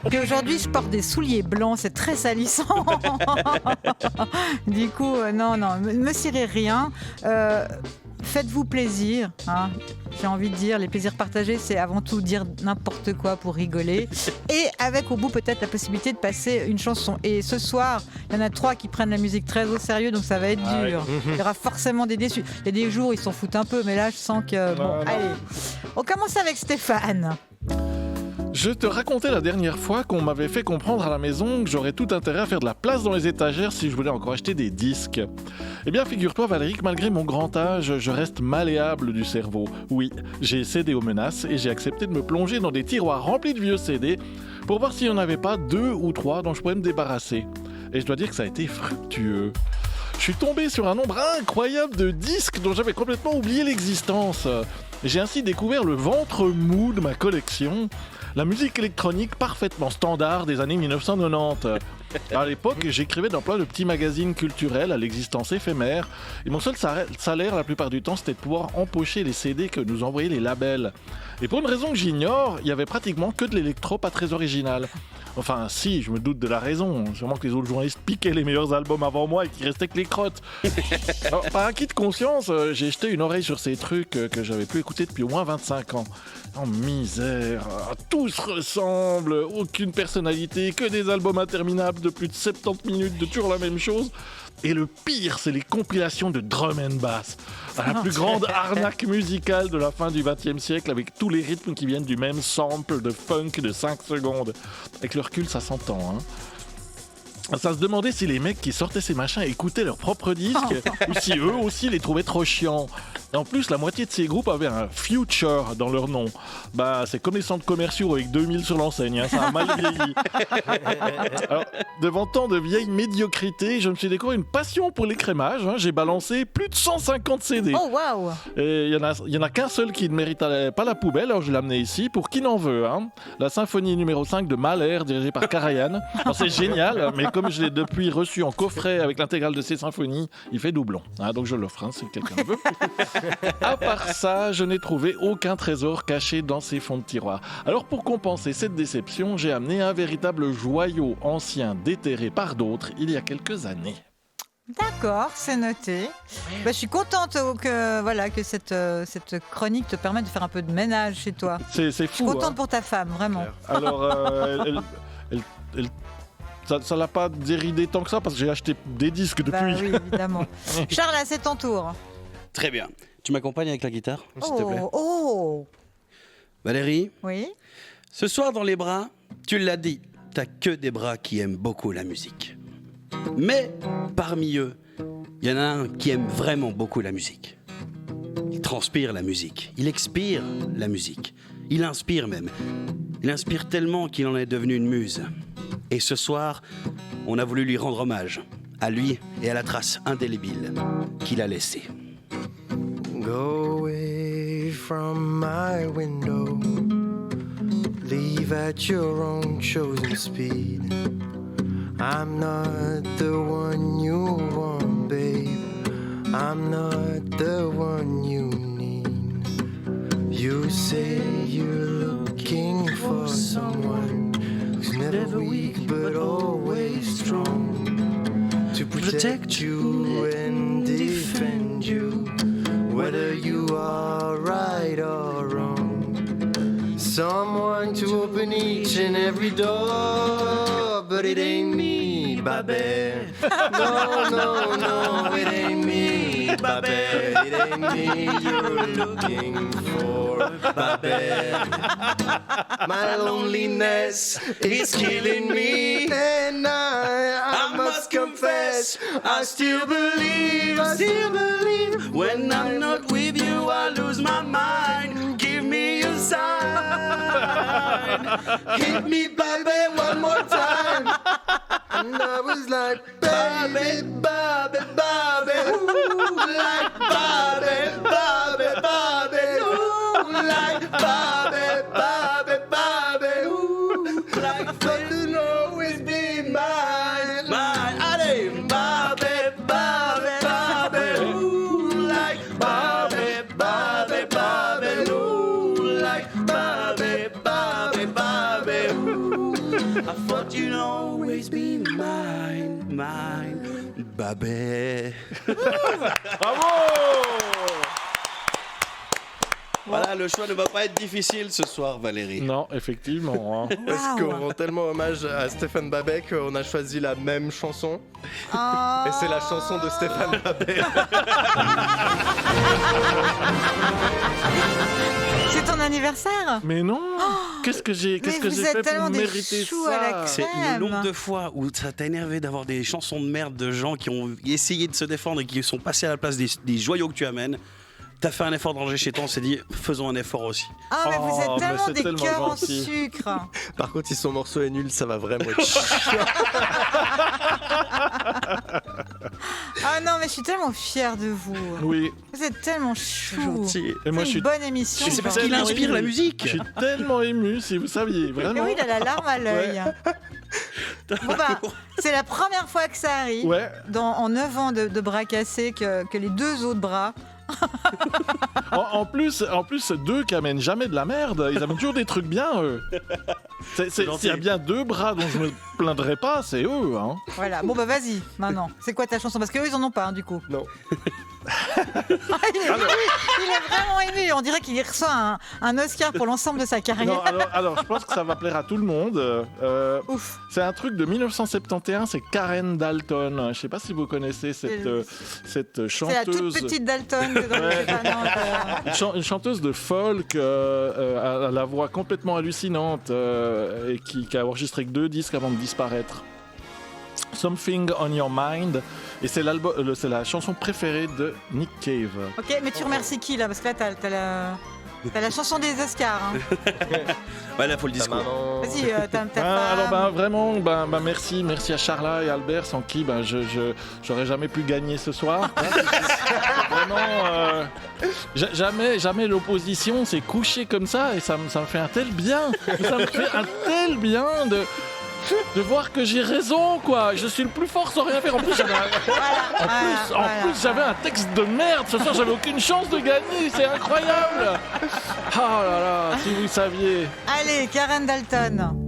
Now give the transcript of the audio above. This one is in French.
Puis aujourd'hui, je porte des souliers blancs, c'est très salissant. Du coup, non, ne me cirez rien. Faites-vous plaisir, hein. J'ai envie de dire, les plaisirs partagés, c'est avant tout dire n'importe quoi pour rigoler. Et avec au bout peut-être la possibilité de passer une chanson. Et ce soir, il y en a 3 qui prennent la musique très au sérieux, donc ça va être dur. Il y aura forcément des déçus. Il y a des jours où ils s'en foutent un peu, mais là je sens que... Bon, allez. On commence avec Stéphane. Je te racontais la dernière fois qu'on m'avait fait comprendre à la maison que j'aurais tout intérêt à faire de la place dans les étagères si je voulais encore acheter des disques. Eh bien, figure-toi Valérie que malgré mon grand âge, je reste malléable du cerveau. Oui, j'ai cédé aux menaces et j'ai accepté de me plonger dans des tiroirs remplis de vieux CD pour voir s'il n'y en avait pas 2 ou 3 dont je pourrais me débarrasser. Et je dois dire que ça a été fructueux. Je suis tombé sur un nombre incroyable de disques dont j'avais complètement oublié l'existence. J'ai ainsi découvert le ventre mou de ma collection, la musique électronique parfaitement standard des années 1990. À l'époque, j'écrivais dans plein de petits magazines culturels à l'existence éphémère, et mon seul salaire la plupart du temps c'était de pouvoir empocher les CD que nous envoyaient les labels. Et pour une raison que j'ignore, il y avait pratiquement que de l'électro pas très original. Enfin, si, je me doute de la raison. Sûrement que les autres journalistes piquaient les meilleurs albums avant moi et qu'il restait que les crottes. Alors, par acquis de conscience, j'ai jeté une oreille sur ces trucs que j'avais plus écoutés depuis au moins 25 ans. Oh misère, tous ressemblent, aucune personnalité, que des albums interminables de plus de 70 minutes de toujours la même chose. Et le pire, c'est les compilations de drum and bass. La plus grande arnaque musicale de la fin du XXe siècle, avec tous les rythmes qui viennent du même sample de funk de 5 secondes. Avec le recul, ça s'entend, hein. Ça se demandait si les mecs qui sortaient ces machins écoutaient leurs propres disques ou si eux aussi les trouvaient trop chiants. Et en plus, la moitié de ces groupes avaient un future dans leur nom. Bah, c'est comme les centres commerciaux avec 2000 sur l'enseigne, hein, ça a mal vieilli. Alors, devant tant de vieilles médiocrités, je me suis découvert une passion pour l'écrémage. Hein. J'ai balancé plus de 150 CD. Oh waouh! Et il y en a qu'un seul qui ne mérite pas la poubelle, alors je l'ai amené ici pour qui n'en veut. Hein. La symphonie numéro 5 de Mahler, dirigée par Karajan. Alors, c'est génial, mais comme je l'ai depuis reçu en coffret avec l'intégrale de ses symphonies, il fait doublon. Hein, donc je l'offre, hein, si quelqu'un veut. À part ça, je n'ai trouvé aucun trésor caché dans ces fonds de tiroir. Alors pour compenser cette déception, j'ai amené un véritable joyau ancien déterré par d'autres il y a quelques années. D'accord, c'est noté. Je suis contente que cette chronique te permette de faire un peu de ménage chez toi. C'est fou. Je suis contente hein. pour ta femme, vraiment. Alors, ça l'a pas déridé tant que ça parce que j'ai acheté des disques depuis. Oui, évidemment. Charles, c'est ton tour. Très bien. Tu m'accompagnes avec la guitare, s'il te plaît. Oh. Valérie, Oui. ce soir dans les bras, tu l'as dit, t'as que des bras qui aiment beaucoup la musique. Mais parmi eux, il y en a un qui aime vraiment beaucoup la musique. Il transpire la musique, il expire la musique, il inspire même. Il inspire tellement qu'il en est devenu une muse. Et ce soir, on a voulu lui rendre hommage, à lui et à la trace indélébile qu'il a laissée. Go away from my window. Leave at your own chosen speed. I'm not the one you want, babe. I'm not the one you need. You say you're looking for someone who's never weak but always strong, to protect you and defend you, whether you are right or wrong. Someone to open each and every door, but it ain't me, baby. No, it ain't me, baby. It ain't me you're looking for, baby. My loneliness is killing me, and I must confess, I still believe. When I'm not with you, I lose my mind. Give me a sign. Hit me, baby, one more time. And I was like, baby, Bobby, ooh, like Bobby, ooh, like Bobby, ooh, like something always be mine. Allez, Bobby, ooh, like Bobby, ooh, like Bobby, ooh. I thought you'd always be mine, baby. Bravo! Voilà, le choix ne va pas être difficile ce soir, Valérie. Non, effectivement. Hein. Parce qu'on Waouh. rend tellement hommage à Stéphane Babet qu'on a choisi la même chanson. Oh. Et c'est la chanson de Stéphane Babet. C'est ton anniversaire? Mais non! Qu'est-ce que j'ai Mais vous êtes fait tellement pour des mériter choux à la ça? C'est crème. le nombre de fois où ça t'a énervé d'avoir des chansons de merde de gens qui ont essayé de se défendre et qui sont passés à la place des joyaux que tu amènes. T'as fait un effort de ranger chez toi, on s'est dit faisons un effort aussi. Ah, mais vous Oh, êtes mais tellement c'est des tellement cœurs en gentil. sucre. Par contre, si son morceau est nul, ça va vraiment être chiant. Ah non, mais je suis tellement fière de vous. Oui, Vous êtes tellement chou. Et moi, C'est je suis une bonne émission. Et c'est parce ça. qu'il tellement inspire la ému. musique. Je suis tellement ému, si vous saviez, Mais vraiment. oui, il a la larme à l'œil. Bon bah, c'est la première fois que ça arrive Ouais. en 9 ans de bras cassés que les deux autres bras. En plus, ces deux qui amènent jamais de la merde, ils amènent toujours des trucs bien, eux. S'il y a bien deux bras dont je me plaindrais pas, c'est eux, hein. Voilà. Bon bah vas-y, maintenant. C'est quoi ta chanson? Parce qu'eux, ils en ont pas, hein, du coup. Non. il est vraiment ému. On dirait qu'il y reçoit un Oscar pour l'ensemble de sa carrière. Non, alors, je pense que ça va plaire à tout le monde. Ouf. C'est un truc de 1971, c'est Karen Dalton. Je sais pas si vous connaissez cette C'est la toute chanteuse. petite Dalton. Que dans Ouais. les Tétanantes, Une chanteuse de folk à la voix complètement hallucinante et qui a enregistré que 2 disques avant de disparaître. Something on Your Mind, et c'est la chanson préférée de Nick Cave. Ok, mais tu remercies qui là? Parce que là, t'as la chanson des Oscars. Hein. Ouais, là, faut le Ta discours. maman. Vas-y, ta Alors femme. vraiment, merci à Charla et Albert sans qui j'aurais jamais pu gagner ce soir. Vraiment, jamais l'opposition s'est couchée comme ça et ça me fait un tel bien. Ça me fait un tel bien de voir que j'ai raison, quoi. Je suis le plus fort sans rien faire. En plus, j'avais un texte de merde. Ce soir, j'avais aucune chance de gagner. C'est incroyable. Oh là là, si vous saviez. Allez, Karen Dalton.